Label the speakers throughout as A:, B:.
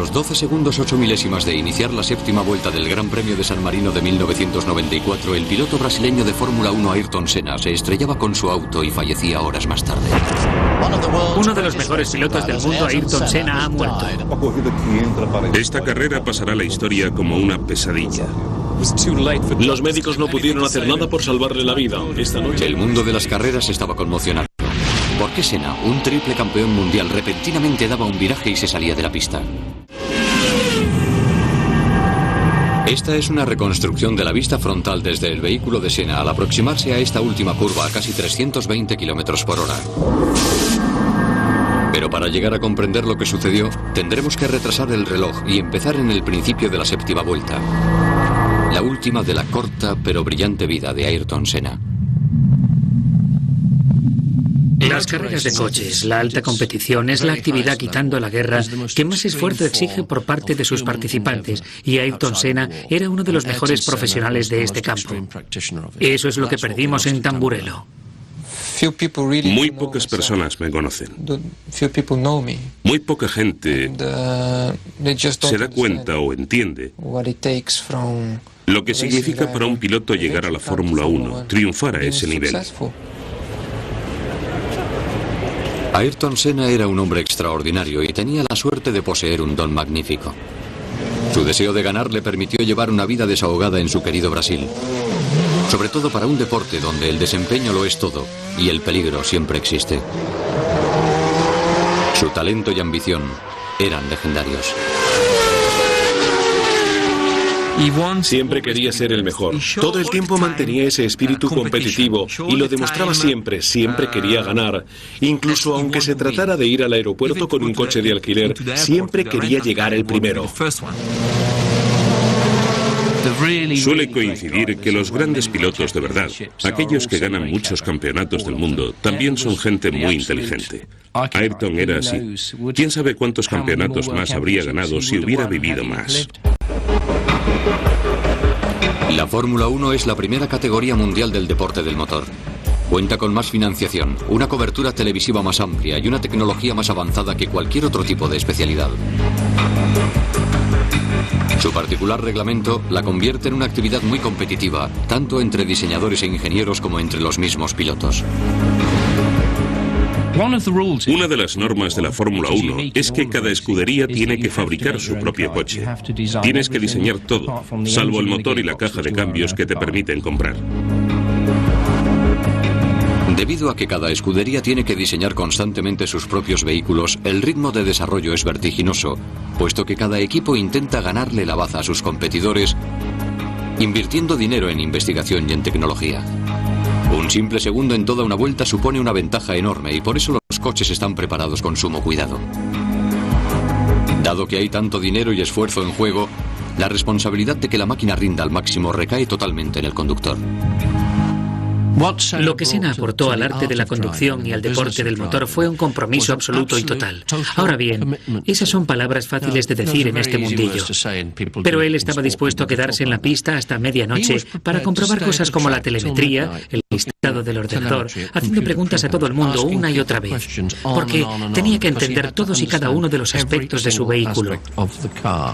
A: los 12 segundos 8 milésimas de iniciar la séptima vuelta del Gran Premio de San Marino de 1994, el piloto brasileño de Fórmula 1 Ayrton Senna se estrellaba con su auto y fallecía horas más tarde.
B: Uno de los mejores pilotos del mundo, Ayrton Senna, ha muerto.
C: Esta carrera pasará a la historia como una pesadilla.
D: Los médicos no pudieron hacer nada por salvarle la vida esta noche.
A: El mundo de las carreras estaba conmocionado. ¿Por qué Senna, un triple campeón mundial, repentinamente daba un viraje y se salía de la pista? Esta es una reconstrucción de la vista frontal desde el vehículo de Senna al aproximarse a esta última curva a casi 320 kilómetros por hora. Pero para llegar a comprender lo que sucedió, tendremos que retrasar el reloj y empezar en el principio de la séptima vuelta. La última de la corta pero brillante vida de Ayrton Senna.
B: Las carreras de coches, la alta competición, es la actividad, quitando la guerra, que más esfuerzo exige por parte de sus participantes, y Ayrton Senna era uno de los mejores profesionales de este campo. Eso es lo que perdimos en Tamburello.
C: Muy pocas personas me conocen. Muy poca gente se da cuenta o entiende lo que significa para un piloto llegar a la Fórmula 1, triunfar a ese nivel.
A: Ayrton Senna era un hombre extraordinario y tenía la suerte de poseer un don magnífico. Su deseo de ganar le permitió llevar una vida desahogada en su querido Brasil. Sobre todo para un deporte donde el desempeño lo es todo y el peligro siempre existe. Su talento y ambición eran legendarios.
D: Siempre quería ser el mejor. Todo el tiempo mantenía ese espíritu competitivo y lo demostraba siempre. Siempre quería ganar. Incluso aunque se tratara de ir al aeropuerto con un coche de alquiler, siempre quería llegar el primero.
C: Suele coincidir que los grandes pilotos de verdad, aquellos que ganan muchos campeonatos del mundo, también son gente muy inteligente. Ayrton era así. ¿Quién sabe cuántos campeonatos más habría ganado si hubiera vivido más?
A: La Fórmula 1 es la primera categoría mundial del deporte del motor. Cuenta con más financiación, una cobertura televisiva más amplia y una tecnología más avanzada que cualquier otro tipo de especialidad. Su particular reglamento la convierte en una actividad muy competitiva, tanto entre diseñadores e ingenieros como entre los mismos pilotos.
C: Una de las normas de la Fórmula 1 es que cada escudería tiene que fabricar su propio coche. Tienes que diseñar todo, salvo el motor y la caja de cambios que te permiten comprar.
A: Debido a que cada escudería tiene que diseñar constantemente sus propios vehículos, el ritmo de desarrollo es vertiginoso, puesto que cada equipo intenta ganarle la baza a sus competidores, invirtiendo dinero en investigación y en tecnología. Un simple segundo en toda una vuelta supone una ventaja enorme y por eso los coches están preparados con sumo cuidado. Dado que hay tanto dinero y esfuerzo en juego, la responsabilidad de que la máquina rinda al máximo recae totalmente en el conductor.
B: Lo que Senna aportó al arte de la conducción y al deporte del motor fue un compromiso absoluto y total. Ahora bien, esas son palabras fáciles de decir en este mundillo. Pero él estaba dispuesto a quedarse en la pista hasta medianoche para comprobar cosas como la telemetría, el listado del ordenador, haciendo preguntas a todo el mundo una y otra vez, porque tenía que entender todos y cada uno de los aspectos de su vehículo.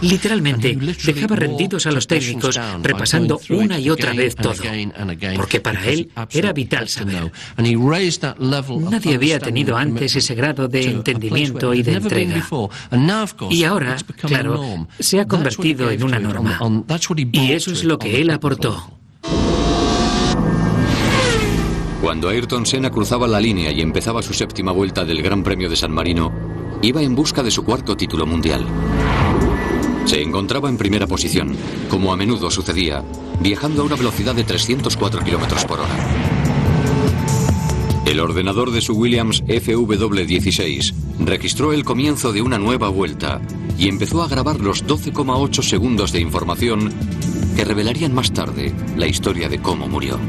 B: Literalmente, dejaba rendidos a los técnicos repasando una y otra vez todo, porque para él era vital saber. Nadie había tenido antes ese grado de entendimiento y de entrega. Y ahora, claro, se ha convertido en una norma. Y eso es lo que él aportó.
A: Cuando Ayrton Senna cruzaba la línea y empezaba su séptima vuelta del Gran Premio de San Marino, iba en busca de su cuarto título mundial. Se encontraba en primera posición, como a menudo sucedía, viajando a una velocidad de 304 km por hora. El ordenador de su Williams FW16 registró el comienzo de una nueva vuelta y empezó a grabar los 12,8 segundos de información que revelarían más tarde la historia de cómo murió.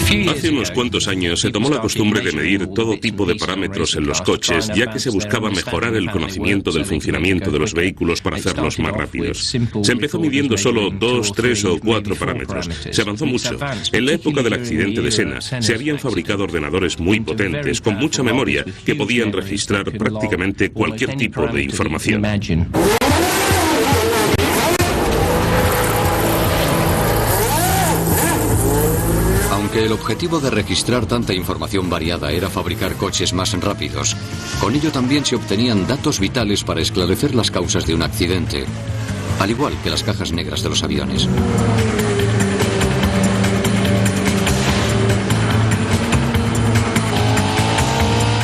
C: Hace unos cuantos años se tomó la costumbre de medir todo tipo de parámetros en los coches, ya que se buscaba mejorar el conocimiento del funcionamiento de los vehículos para hacerlos más rápidos. Se empezó midiendo solo 2, 3 o 4 parámetros. Se avanzó mucho. En la época del accidente de Senna, se habían fabricado ordenadores muy potentes, con mucha memoria, que podían registrar prácticamente cualquier tipo de información.
A: Aunque el objetivo de registrar tanta información variada era fabricar coches más rápidos, con ello también se obtenían datos vitales para esclarecer las causas de un accidente, al igual que las cajas negras de los aviones.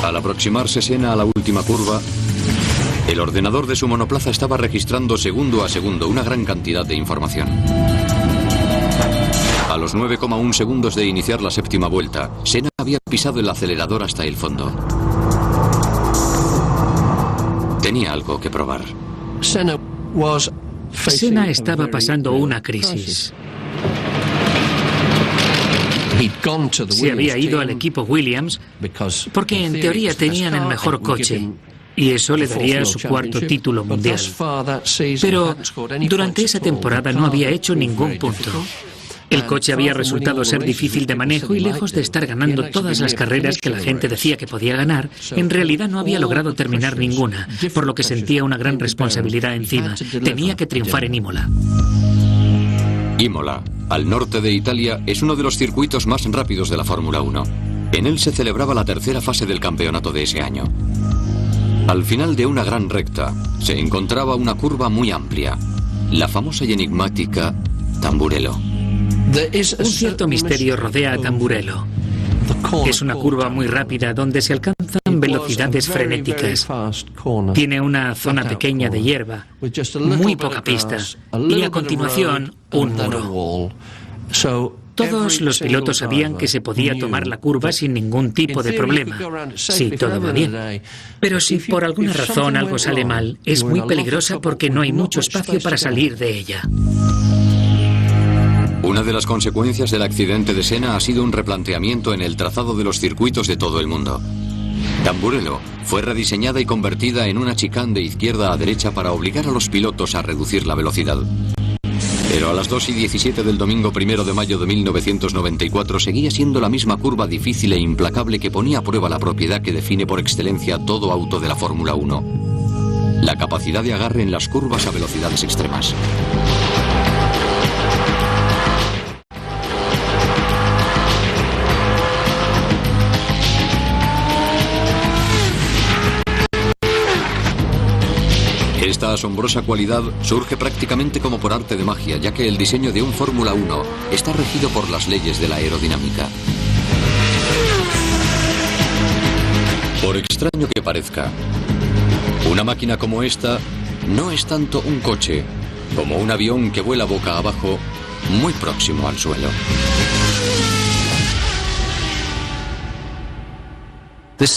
A: Al aproximarse Senna a la última curva, el ordenador de su monoplaza estaba registrando segundo a segundo una gran cantidad de información. A los 9,1 segundos de iniciar la séptima vuelta, Senna había pisado el acelerador hasta el fondo. Tenía algo que probar.
B: Senna estaba pasando una crisis. Se había ido al equipo Williams porque en teoría tenían el mejor coche y eso le daría su cuarto título mundial. Pero durante esa temporada no había hecho ningún punto. El coche había resultado ser difícil de manejo y lejos de estar ganando todas las carreras que la gente decía que podía ganar, en realidad no había logrado terminar ninguna, por lo que sentía una gran responsabilidad encima. Tenía que triunfar en Imola.
A: Imola, al norte de Italia, es uno de los circuitos más rápidos de la Fórmula 1. En él se celebraba la tercera fase del campeonato de ese año. Al final de una gran recta, se encontraba una curva muy amplia, la famosa y enigmática Tamburello.
B: Un cierto misterio rodea a Tamburello. Es una curva muy rápida donde se alcanzan velocidades frenéticas. Tiene una zona pequeña de hierba, muy poca pista y a continuación un muro. Todos los pilotos sabían que se podía tomar la curva sin ningún tipo de problema, si todo va bien. Pero si por alguna razón algo sale mal, es muy peligrosa porque no hay mucho espacio para salir de ella.
A: Una de las consecuencias del accidente de Senna ha sido un replanteamiento en el trazado de los circuitos de todo el mundo. Tamburello fue rediseñada y convertida en una chicane de izquierda a derecha para obligar a los pilotos a reducir la velocidad. Pero a las 2:17 del domingo 1 de mayo de 1994 seguía siendo la misma curva difícil e implacable que ponía a prueba la propiedad que define por excelencia todo auto de la Fórmula 1: la capacidad de agarre en las curvas a velocidades extremas. Esta asombrosa cualidad surge prácticamente como por arte de magia, ya que el diseño de un Fórmula 1 está regido por las leyes de la aerodinámica. Por extraño que parezca, una máquina como esta no es tanto un coche como un avión que vuela boca abajo muy próximo al suelo.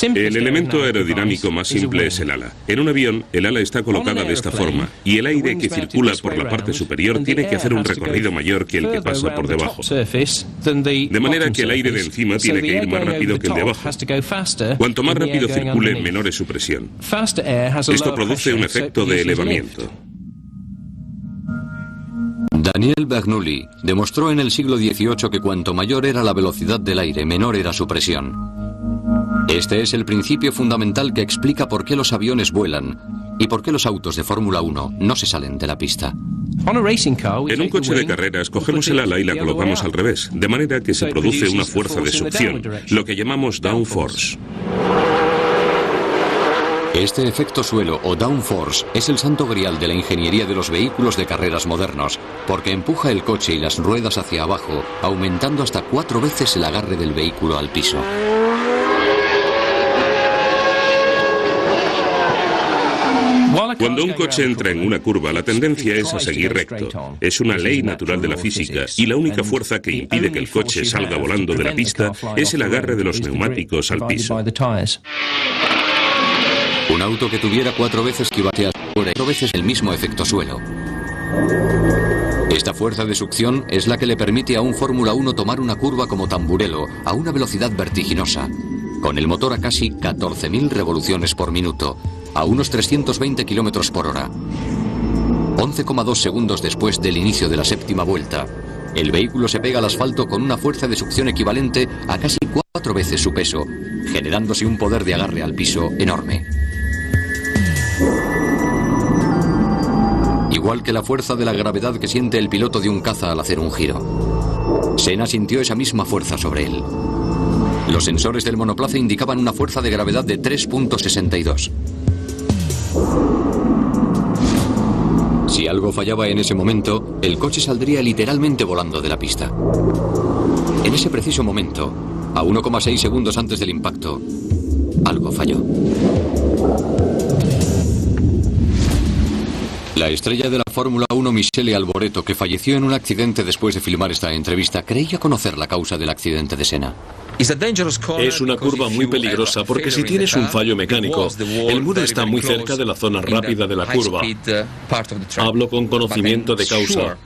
C: El elemento aerodinámico más simple es el ala. En un avión, el ala está colocada de esta forma y el aire que circula por la parte superior tiene que hacer un recorrido mayor que el que pasa por debajo. De manera que el aire de encima tiene que ir más rápido que el de abajo. Cuanto más rápido circule, menor es su presión. Esto produce un efecto de elevamiento.
A: Daniel Bernoulli demostró en el siglo XVIII que cuanto mayor era la velocidad del aire, menor era su presión. Este es el principio fundamental que explica por qué los aviones vuelan y por qué los autos de Fórmula 1 no se salen de la pista.
C: En un coche de carreras cogemos el ala y la colocamos al revés, de manera que se produce una fuerza de succión, lo que llamamos downforce.
A: Este efecto suelo o downforce es el santo grial de la ingeniería de los vehículos de carreras modernos, porque empuja el coche y las ruedas hacia abajo, aumentando hasta 4 veces el agarre del vehículo al piso.
C: Cuando un coche entra en una curva, la tendencia es a seguir recto. Es una ley natural de la física y la única fuerza que impide que el coche salga volando de la pista es el agarre de los neumáticos al piso.
A: Un auto que tuviera 4 veces que batea 4 veces el mismo efecto suelo. Esta fuerza de succión es la que le permite a un Fórmula 1 tomar una curva como Tamburello a una velocidad vertiginosa, con el motor a casi 14.000 revoluciones por minuto, a unos 320 km por hora. 11,2 segundos después del inicio de la séptima vuelta, el vehículo se pega al asfalto con una fuerza de succión equivalente a casi 4 veces su peso, generándose un poder de agarre al piso enorme. Igual que la fuerza de la gravedad que siente el piloto de un caza al hacer un giro. Senna sintió esa misma fuerza sobre él. Los sensores del monoplaza indicaban una fuerza de gravedad de 3.62. Si algo fallaba en ese momento, el coche saldría literalmente volando de la pista. En ese preciso momento, a 1,6 segundos antes del impacto, algo falló. La estrella de la Fórmula 1, Michele Alboreto, que falleció en un accidente después de filmar esta entrevista, creía conocer la causa del accidente de Senna.
D: Es una curva muy peligrosa porque si tienes un fallo mecánico, el muro está muy cerca de la zona rápida de la curva. Hablo con conocimiento de causa,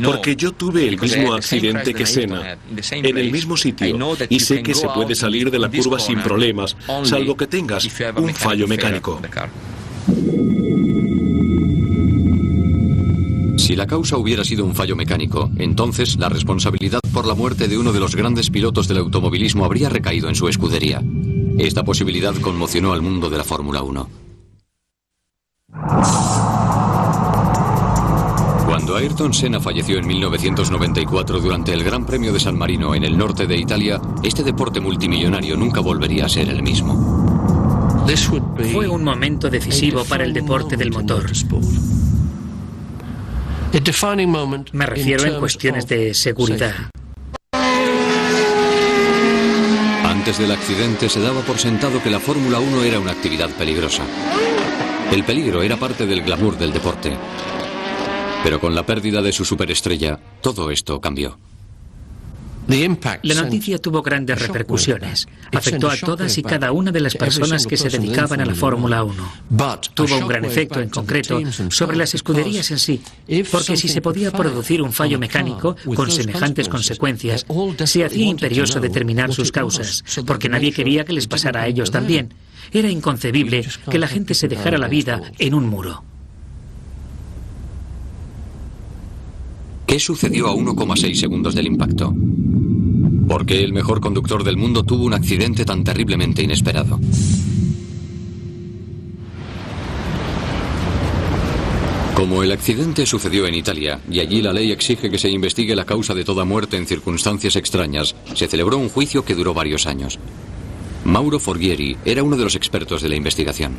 D: porque yo tuve el mismo accidente que Senna, en el mismo sitio, y sé que se puede salir de la curva sin problemas, salvo que tengas un fallo mecánico.
A: Si la causa hubiera sido un fallo mecánico, entonces la responsabilidad por la muerte de uno de los grandes pilotos del automovilismo habría recaído en su escudería. Esta posibilidad conmocionó al mundo de la Fórmula 1. Cuando Ayrton Senna falleció en 1994 durante el Gran Premio de San Marino en el norte de Italia, este deporte multimillonario nunca volvería a ser el mismo.
B: Fue un momento decisivo para el deporte del motor. Me refiero en cuestiones de seguridad.
A: Antes del accidente se daba por sentado que la Fórmula 1 era una actividad peligrosa. El peligro era parte del glamour del deporte. Pero con la pérdida de su superestrella, todo esto cambió.
B: La noticia tuvo grandes repercusiones. Afectó a todas y cada una de las personas que se dedicaban a la Fórmula 1. Tuvo un gran efecto, en concreto, sobre las escuderías en sí, porque si se podía producir un fallo mecánico con semejantes consecuencias, se hacía imperioso determinar sus causas, porque nadie quería que les pasara a ellos también. Era inconcebible que la gente se dejara la vida en un muro.
A: ¿Qué sucedió a 1,6 segundos del impacto? ¿Por qué el mejor conductor del mundo tuvo un accidente tan terriblemente inesperado? Como el accidente sucedió en Italia, y allí la ley exige que se investigue la causa de toda muerte en circunstancias extrañas, se celebró un juicio que duró varios años. Mauro Forghieri era uno de los expertos de la investigación.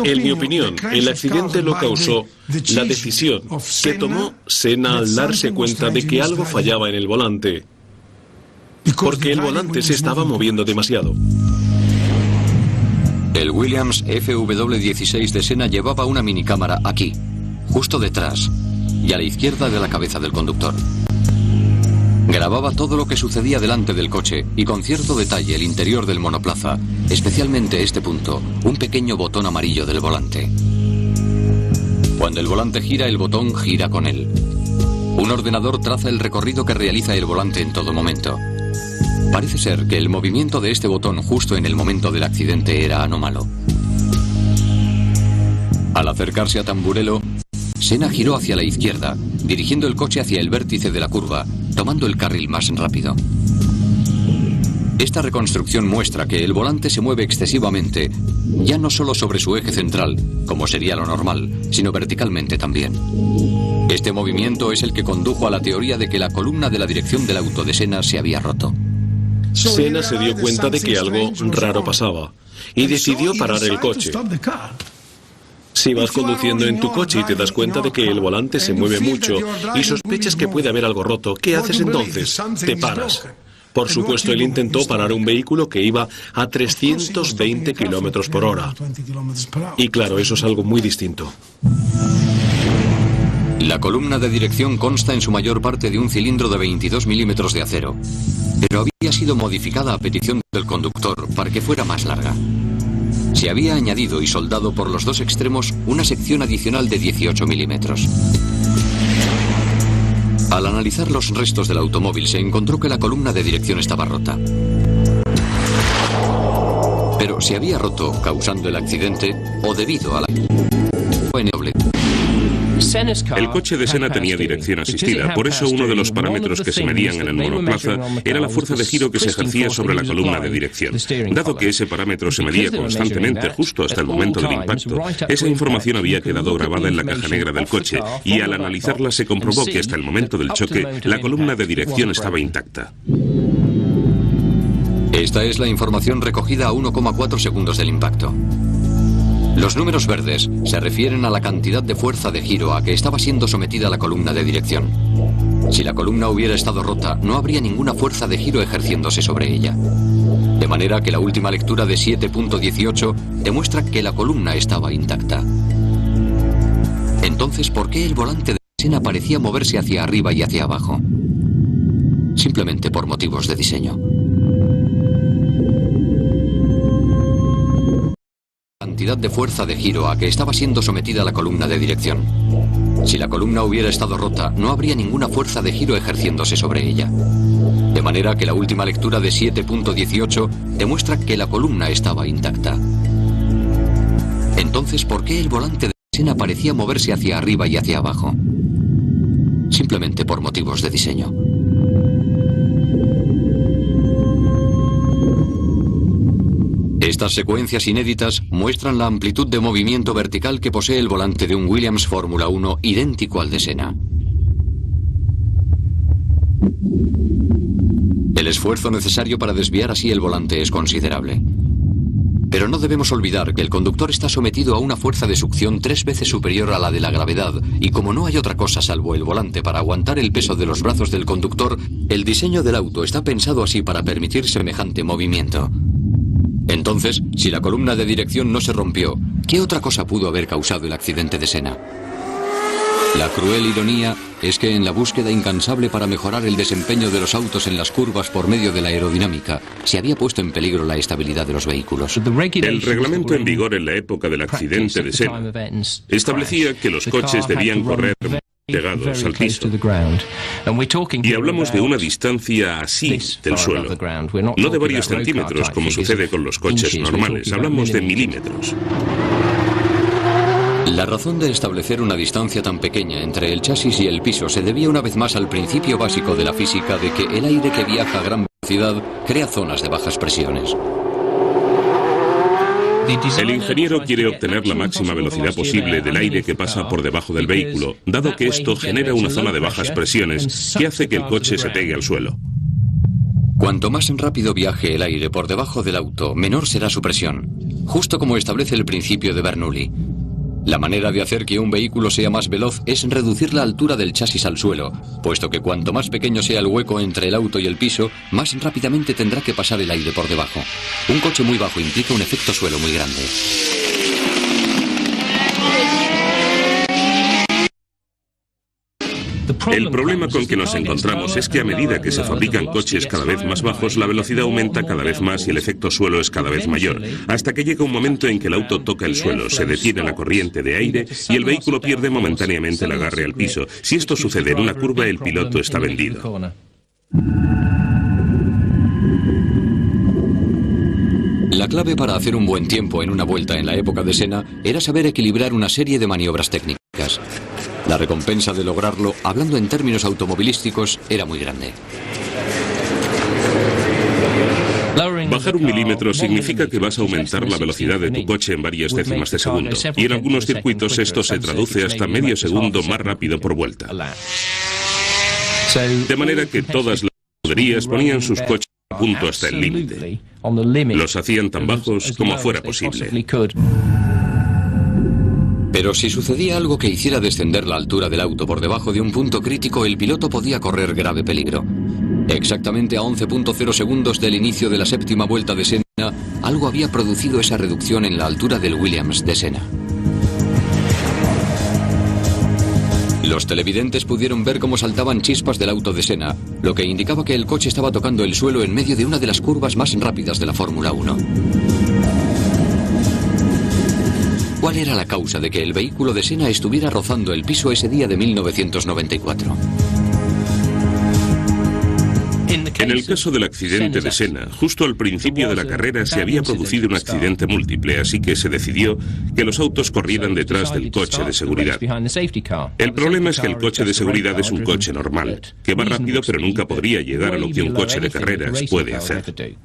D: En mi opinión, el accidente lo causó la decisión que tomó Senna al darse cuenta de que algo fallaba en el volante, porque el volante se estaba moviendo demasiado.
A: El Williams FW16 de Senna llevaba una minicámara aquí, justo detrás, y a la izquierda de la cabeza del conductor. Grababa todo lo que sucedía delante del coche y con cierto detalle el interior del monoplaza, especialmente este punto, un pequeño botón amarillo del volante. Cuando el volante gira, el botón gira con él. Un ordenador traza el recorrido que realiza el volante en todo momento. Parece ser que el movimiento de este botón justo en el momento del accidente era anómalo. Al acercarse a Tamburello, Senna giró hacia la izquierda, dirigiendo el coche hacia el vértice de la curva, tomando el carril más rápido. Esta reconstrucción muestra que el volante se mueve excesivamente, ya no solo sobre su eje central, como sería lo normal, sino verticalmente también. Este movimiento es el que condujo a la teoría de que la columna de la dirección del auto de Senna se había roto.
D: Senna se dio cuenta de que algo raro pasaba y decidió parar el coche. Si vas conduciendo en tu coche y te das cuenta de que el volante se mueve mucho y sospechas que puede haber algo roto, ¿qué haces entonces? Te paras. Por supuesto, él intentó parar un vehículo que iba a 320 kilómetros por hora. Y claro, eso es algo muy distinto.
A: La columna de dirección consta en su mayor parte de un cilindro de 22 milímetros de acero, pero había sido modificada a petición del conductor para que fuera más larga. Se había añadido y soldado por los dos extremos una sección adicional de 18 milímetros. Al analizar los restos del automóvil se encontró que la columna de dirección estaba rota. Pero se había roto causando el accidente o debido a la...
C: El coche de Senna tenía dirección asistida, por eso uno de los parámetros que se medían en el monoplaza era la fuerza de giro que se ejercía sobre la columna de dirección. Dado que ese parámetro se medía constantemente justo hasta el momento del impacto, esa información había quedado grabada en la caja negra del coche y al analizarla se comprobó que hasta el momento del choque la columna de dirección estaba intacta.
A: Esta es la información recogida a 1,4 segundos del impacto. Los números verdes se refieren a la cantidad de fuerza de giro a que estaba siendo sometida la columna de dirección. Si la columna hubiera estado rota, no habría ninguna fuerza de giro ejerciéndose sobre ella. De manera que la última lectura de 7.18 demuestra que la columna estaba intacta. Entonces, ¿por qué el volante de Senna parecía moverse hacia arriba y hacia abajo? Simplemente por motivos de diseño. Cantidad de fuerza de giro a que estaba siendo sometida la columna de dirección. Si la columna hubiera estado rota, no habría ninguna fuerza de giro ejerciéndose sobre ella. De manera que la última lectura de 7.18 demuestra que la columna estaba intacta. Entonces, ¿por qué el volante de Senna parecía moverse hacia arriba y hacia abajo? Simplemente por motivos de diseño. Estas secuencias inéditas muestran la amplitud de movimiento vertical que posee el volante de un Williams Fórmula 1 idéntico al de Senna. El esfuerzo necesario para desviar así el volante es considerable. Pero no debemos olvidar que el conductor está sometido a una fuerza de succión 3 veces superior a la de la gravedad, y como no hay otra cosa salvo el volante para aguantar el peso de los brazos del conductor, el diseño del auto está pensado así para permitir semejante movimiento. Entonces, si la columna de dirección no se rompió, ¿qué otra cosa pudo haber causado el accidente de Senna? La cruel ironía es que en la búsqueda incansable para mejorar el desempeño de los autos en las curvas por medio de la aerodinámica, se había puesto en peligro la estabilidad de los vehículos.
C: El reglamento en vigor en la época del accidente de Senna establecía que los coches debían correr pegados al piso. Y hablamos de una distancia así del suelo, no de varios centímetros como sucede con los coches normales, hablamos de milímetros.
A: La razón de establecer una distancia tan pequeña entre el chasis y el piso se debía una vez más al principio básico de la física de que el aire que viaja a gran velocidad crea zonas de bajas presiones.
C: El ingeniero quiere obtener la máxima velocidad posible del aire que pasa por debajo del vehículo, dado que esto genera una zona de bajas presiones que hace que el coche se pegue al suelo.
A: Cuanto más rápido viaje el aire por debajo del auto, menor será su presión, justo como establece el principio de Bernoulli. La manera de hacer que un vehículo sea más veloz es reducir la altura del chasis al suelo, puesto que cuanto más pequeño sea el hueco entre el auto y el piso, más rápidamente tendrá que pasar el aire por debajo. Un coche muy bajo implica un efecto suelo muy grande.
C: El problema con que nos encontramos es que a medida que se fabrican coches cada vez más bajos, la velocidad aumenta cada vez más y el efecto suelo es cada vez mayor, hasta que llega un momento en que el auto toca el suelo, se detiene la corriente de aire y el vehículo pierde momentáneamente el agarre al piso. Si esto sucede en una curva, el piloto está vendido.
A: La clave para hacer un buen tiempo en una vuelta en la época de Senna era saber equilibrar una serie de maniobras técnicas. La recompensa de lograrlo, hablando en términos automovilísticos, era muy grande.
C: Bajar 1 milímetro significa que vas a aumentar la velocidad de tu coche en varias décimas de segundo. Y en algunos circuitos esto se traduce hasta medio segundo más rápido por vuelta. De manera que todas las escuderías ponían sus coches a punto hasta el límite. Los hacían tan bajos como fuera posible.
A: Pero si sucedía algo que hiciera descender la altura del auto por debajo de un punto crítico, el piloto podía correr grave peligro. Exactamente a 11.0 segundos del inicio de la 7ª vuelta de Senna, algo había producido esa reducción en la altura del Williams de Senna. Los televidentes pudieron ver cómo saltaban chispas del auto de Senna, lo que indicaba que el coche estaba tocando el suelo en medio de una de las curvas más rápidas de la Fórmula 1. ¿Cuál era la causa de que el vehículo de Senna estuviera rozando el piso ese día de 1994?
C: En el caso del accidente de Senna, justo al principio de la carrera se había producido un accidente múltiple, así que se decidió que los autos corrieran detrás del coche de seguridad. El problema es que el coche de seguridad es un coche normal, que va rápido pero nunca podría llegar a lo que un coche de carreras puede hacer.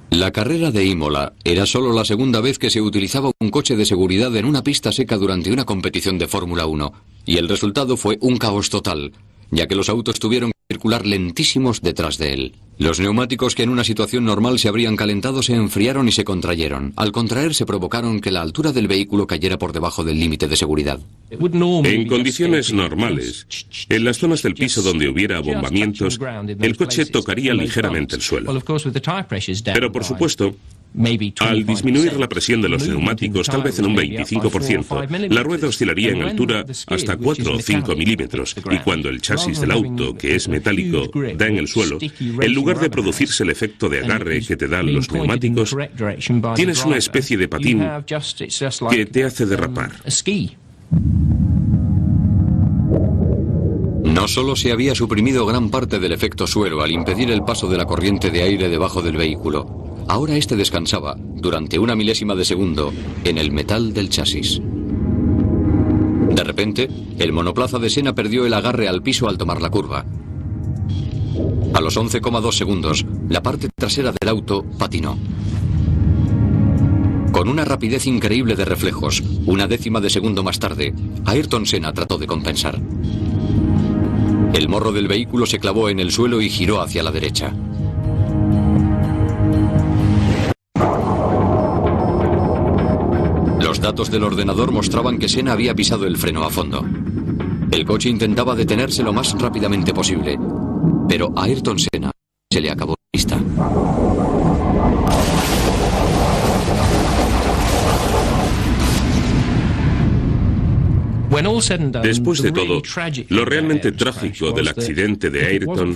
A: La carrera de Imola era solo la segunda vez que se utilizaba un coche de seguridad en una pista seca durante una competición de Fórmula 1, y el resultado fue un caos total, ya que los autos tuvieron que circular lentísimos detrás de él. Los neumáticos que en una situación normal se habrían calentado se enfriaron y se contrayeron. Al contraerse provocaron que la altura del vehículo cayera por debajo del límite de seguridad.
C: En condiciones normales, en las zonas del piso donde hubiera abombamientos, el coche tocaría ligeramente el suelo. Pero por supuesto, al disminuir la presión de los neumáticos, tal vez en un 25%, la rueda oscilaría en altura hasta 4 o 5 milímetros, y cuando el chasis del auto, que es metálico, da en el suelo, en lugar de producirse el efecto de agarre que te dan los neumáticos, tienes una especie de patín que te hace derrapar.
A: No solo se había suprimido gran parte del efecto suelo al impedir el paso de la corriente de aire debajo del vehículo, ahora este descansaba, durante una milésima de segundo, en el metal del chasis. De repente, el monoplaza de Senna perdió el agarre al piso al tomar la curva. A los 11,2 segundos, la parte trasera del auto patinó. Con una rapidez increíble de reflejos, una décima de segundo más tarde, Ayrton Senna trató de compensar. El morro del vehículo se clavó en el suelo y giró hacia la derecha. Los datos del ordenador mostraban que Senna había pisado el freno a fondo. El coche intentaba detenerse lo más rápidamente posible, pero a Ayrton Senna se le acabó la pista.
C: Después de todo, lo realmente trágico del accidente de Ayrton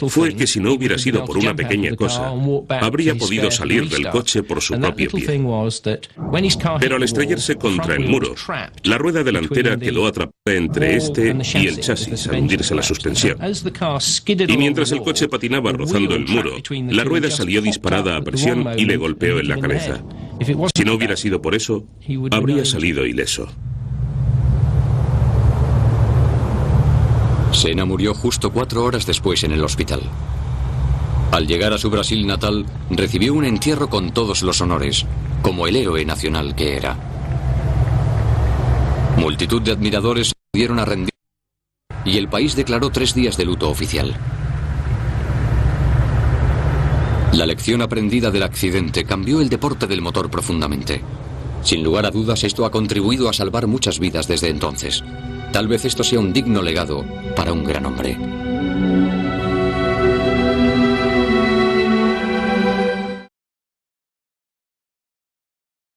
C: fue que si no hubiera sido por una pequeña cosa, habría podido salir del coche por su propio pie. Pero al estrellarse contra el muro, la rueda delantera quedó atrapada entre este y el chasis al hundirse la suspensión. Y mientras el coche patinaba rozando el muro, la rueda salió disparada a presión y le golpeó en la cabeza. Si no hubiera sido por eso, habría salido ileso.
A: Senna murió justo 4 horas después en el hospital. Al llegar a su Brasil natal, recibió un entierro con todos los honores, como el héroe nacional que era. Multitud de admiradores se pudieron a rendir y el país declaró 3 días de luto oficial. La lección aprendida del accidente cambió el deporte del motor profundamente. Sin lugar a dudas, esto ha contribuido a salvar muchas vidas desde entonces. Tal vez esto sea un digno legado para un gran hombre.